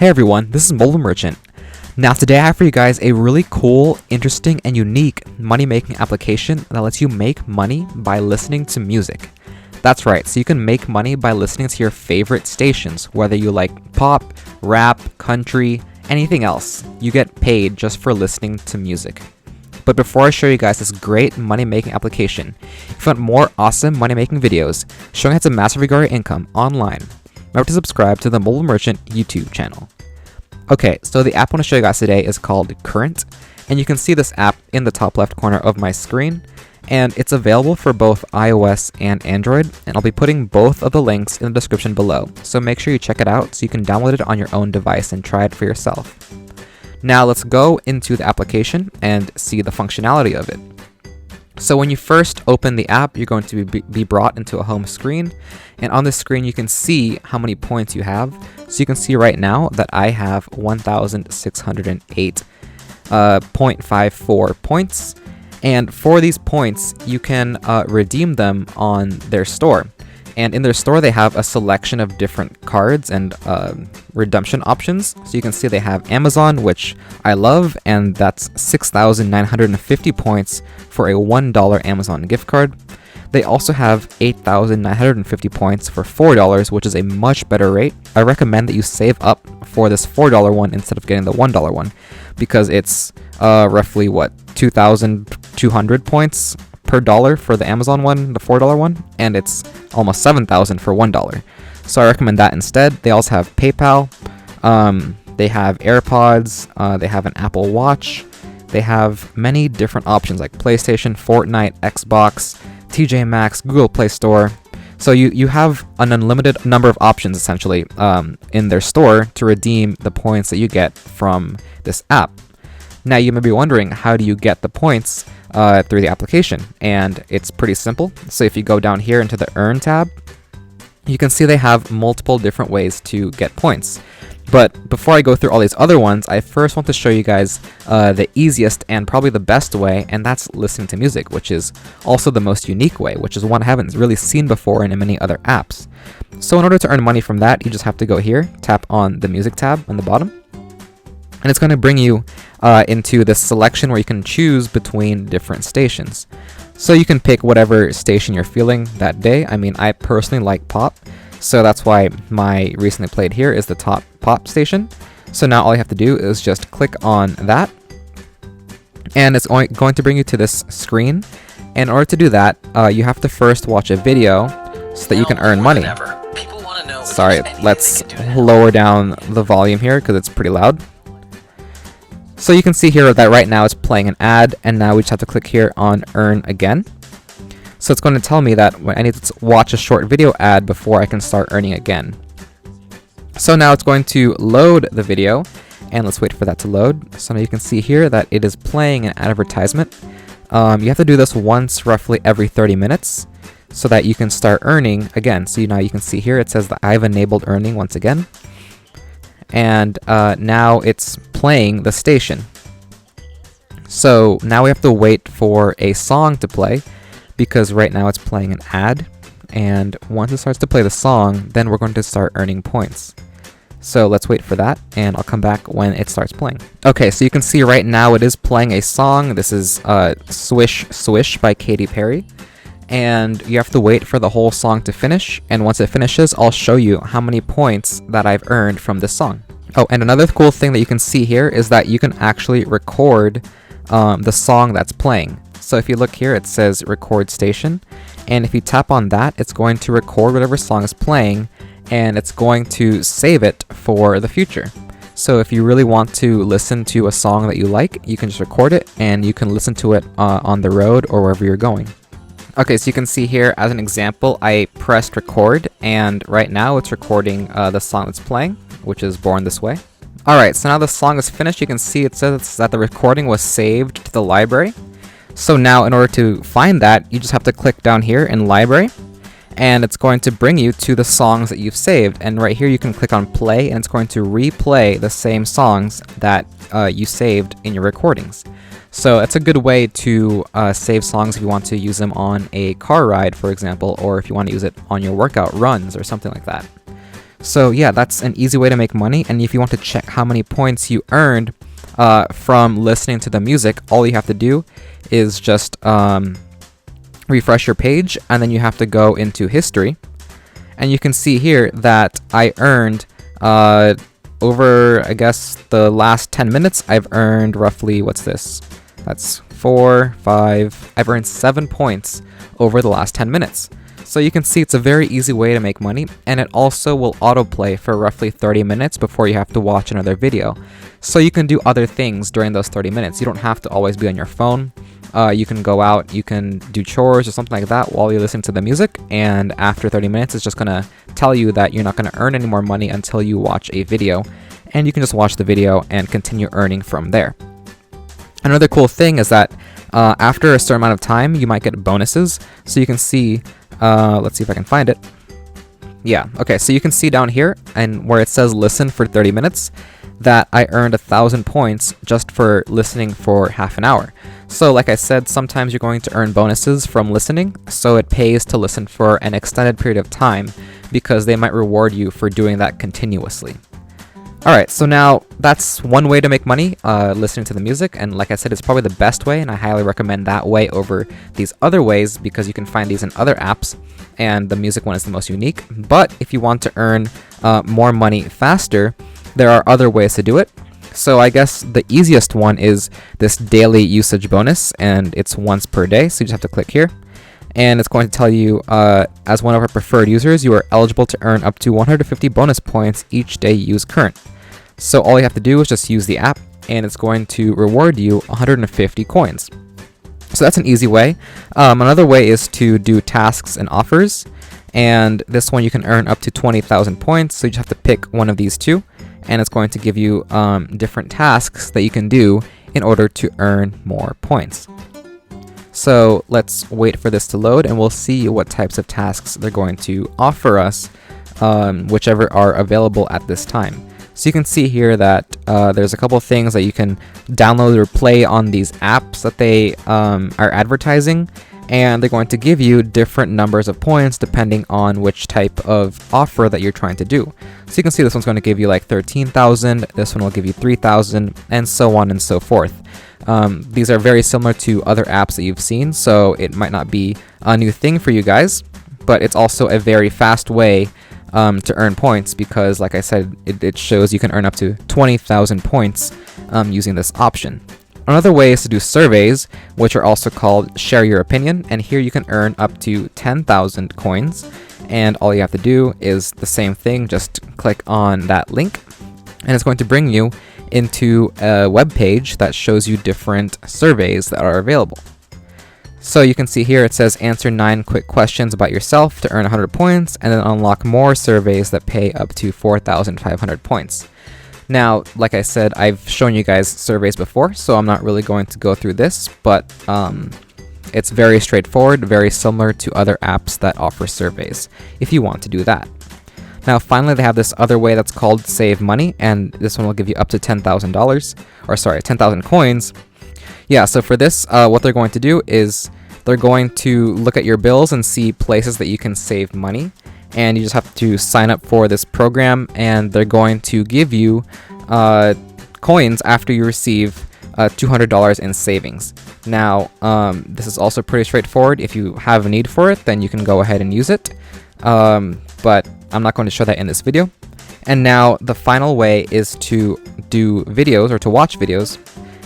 Hey everyone, this is Mobile Merchant. Now today I have for you guys a really cool, interesting, and unique money-making application that lets you make money by listening to music. That's right, so you can make money by listening to your favorite stations, whether you like pop, rap, country, anything else. You get paid just for listening to music. But before I show you guys this great money-making application, if you want more awesome money-making videos showing how to massively grow your income online, remember to subscribe to the Mobile Merchant YouTube channel. Okay, so the app I want to show you guys today is called Current, and you can see this app in the top left corner of my screen, and it's available for both iOS and Android, and I'll be putting both of the links in the description below, so make sure you check it out so you can download it on your own device and try it for yourself. Now let's go into the application and see the functionality of it. So when you first open the app, you're going to be brought into a home screen, and on this screen you can see how many points you have. So you can see right now that I have 1,608.54 points, and for these points you can redeem them on their store. And in their store they have a selection of different cards and redemption options. So you can see they have Amazon, which I love, and that's 6,950 points for a $1 Amazon gift card. They also have 8,950 points for $4, which is a much better rate. I recommend that you save up for this $4 one instead of getting the $1 one, because it's roughly, 2,200 points per dollar for the Amazon one, the $4 one, and it's almost 7,000 for $1. So I recommend that instead. They also have PayPal, they have AirPods, they have an Apple Watch, they have many different options like PlayStation, Fortnite, Xbox, TJ Maxx, Google Play Store. So you have an unlimited number of options essentially in their store to redeem the points that you get from this app. Now you may be wondering, how do you get the points through the application? And it's pretty simple. So if you go down here into the Earn tab, you can see they have multiple different ways to get points. But before I go through all these other ones, I first want to show you guys the easiest and probably the best way, and that's listening to music, which is also the most unique way, which is one I haven't really seen before in many other apps. So in order to earn money from that, you just have to go here, tap on the music tab on the bottom, and it's going to bring you into this selection where you can choose between different stations. So you can pick whatever station you're feeling that day. I mean, I personally like pop, so that's why my recently played here is the top pop station. So now all you have to do is just click on that, and it's going to bring you to this screen. And in order to do that, you have to first watch a video so that you can earn money. Sorry, let's lower down the volume here because it's pretty loud. So you can see here that right now it's playing an ad, and now we just have to click here on Earn Again. So it's going to tell me that I need to watch a short video ad before I can start earning again. So now it's going to load the video, and let's wait for that to load. So now you can see here that it is playing an advertisement. You have to do this once roughly every 30 minutes so that you can start earning again. So now you can see here it says that I've enabled earning once again. And now it's playing the station. So now we have to wait for a song to play, because right now it's playing an ad, and once it starts to play the song, then we're going to start earning points. So let's wait for that, and I'll come back when it starts playing. Okay, so you can see right now it is playing a song. This is Swish Swish by Katy Perry, and you have to wait for the whole song to finish, and once it finishes, I'll show you how many points that I've earned from this song. Oh, and another cool thing that you can see here is that you can actually record the song that's playing. So if you look here, it says record station, and if you tap on that, it's going to record whatever song is playing, and it's going to save it for the future. So if you really want to listen to a song that you like, you can just record it, and you can listen to it on the road or wherever you're going. Okay, so you can see here, as an example, I pressed record, and right now it's recording the song that's playing, which is Born This Way. Alright, so now the song is finished. You can see it says that the recording was saved to the library. So now in order to find that, you just have to click down here in library, and it's going to bring you to the songs that you've saved. And right here you can click on play, and it's going to replay the same songs that you saved in your recordings. So it's a good way to save songs if you want to use them on a car ride, for example, or if you want to use it on your workout runs or something like that. So yeah, that's an easy way to make money. And if you want to check how many points you earned from listening to the music, all you have to do is just refresh your page, and then you have to go into history, and you can see here that I earned over, I guess, the last 10 minutes, I've earned roughly, what's this? That's 4, 5, I've earned 7 points over the last 10 minutes. So you can see it's a very easy way to make money, and it also will autoplay for roughly 30 minutes before you have to watch another video. So you can do other things during those 30 minutes. You don't have to always be on your phone. You can go out, you can do chores or something like that while you're listening to the music, and after 30 minutes it's just going to tell you that you're not going to earn any more money until you watch a video, and you can just watch the video and continue earning from there. Another cool thing is that after a certain amount of time you might get bonuses, so you can see, let's see if I can find it. Yeah, okay, so you can see down here, and where it says listen for 30 minutes, that I earned 1,000 points just for listening for half an hour. So like I said, sometimes you're going to earn bonuses from listening, so it pays to listen for an extended period of time because they might reward you for doing that continuously. Alright, so now that's one way to make money, listening to the music, and like I said, it's probably the best way, and I highly recommend that way over these other ways because you can find these in other apps, and the music one is the most unique. But if you want to earn more money faster, there are other ways to do it. So I guess the easiest one is this daily usage bonus, and it's once per day, so you just have to click here. And it's going to tell you, as one of our preferred users, you are eligible to earn up to 150 bonus points each day you use current. So all you have to do is just use the app, and it's going to reward you 150 coins. So that's an easy way. Another way is to do tasks and offers, and this one you can earn up to 20,000 points, so you just have to pick one of these two, and it's going to give you different tasks that you can do in order to earn more points. So let's wait for this to load, and we'll see what types of tasks they're going to offer us, whichever are available at this time. So you can see here that there's a couple of things that you can download or play on these apps that they are advertising, and they're going to give you different numbers of points depending on which type of offer that you're trying to do. So you can see this one's going to give you like 13,000, this one will give you 3,000, and so on and so forth. These are very similar to other apps that you've seen, so it might not be a new thing for you guys, but it's also a very fast way to earn points because, like I said, it shows you can earn up to 20,000 points using this option. Another way is to do surveys, which are also called Share Your Opinion, and here you can earn up to 10,000 coins, and all you have to do is the same thing, just click on that link, and it's going to bring you into a web page that shows you different surveys that are available. So you can see here it says answer 9 quick questions about yourself to earn 100 points, and then unlock more surveys that pay up to 4,500 points. Now, like I said, I've shown you guys surveys before, so I'm not really going to go through this, but it's very straightforward, very similar to other apps that offer surveys, if you want to do that. Now, finally, they have this other way that's called Save Money, and this one will give you up to $10,000, or sorry, 10,000 coins. Yeah, so for this, what they're going to do is they're going to look at your bills and see places that you can save money, and you just have to sign up for this program, and they're going to give you coins after you receive $200 in savings. Now, this is also pretty straightforward. If you have a need for it, then you can go ahead and use it, but I'm not going to show that in this video. And now the final way is to do videos or to watch videos,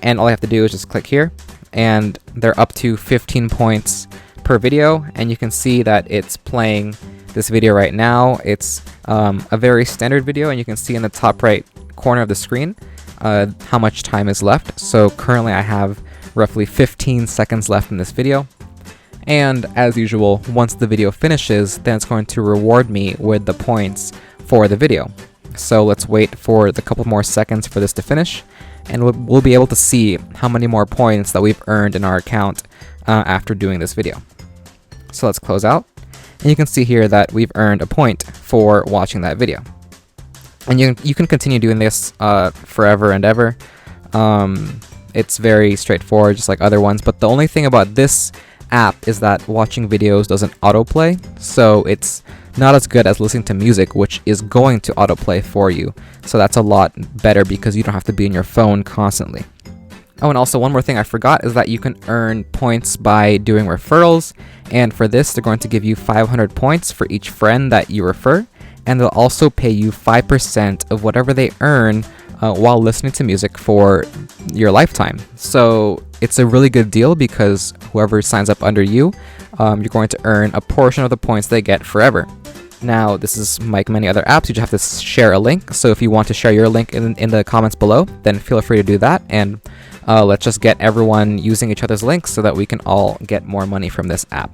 and all you have to do is just click here, and they're up to 15 points per video, and you can see that it's playing this video right now. It's a very standard video, and you can see in the top right corner of the screen how much time is left. So currently I have roughly 15 seconds left in this video, and as usual, once the video finishes, then it's going to reward me with the points for the video. So let's wait for the couple more seconds for this to finish, and we'll be able to see how many more points that we've earned in our account after doing this video. So let's close out, and you can see here that we've earned a point for watching that video. And you can continue doing this forever and ever. It's very straightforward, just like other ones, but the only thing about this app is that watching videos doesn't autoplay, so it's not as good as listening to music, which is going to autoplay for you. So that's a lot better because you don't have to be in your phone constantly. Oh, and also one more thing I forgot is that you can earn points by doing referrals, and for this they're going to give you 500 points for each friend that you refer, and they'll also pay you 5% of whatever they earn while listening to music for your lifetime. So it's a really good deal because whoever signs up under you, you're going to earn a portion of the points they get forever. Now, this is like many other apps, you just have to share a link. So if you want to share your link in the comments below, then feel free to do that. And let's just get everyone using each other's links so that we can all get more money from this app.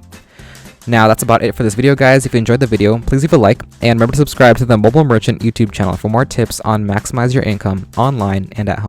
Now, that's about it for this video, guys. If you enjoyed the video, please leave a like, and remember to subscribe to the Mobile Merchant YouTube channel for more tips on maximize your income online and at home.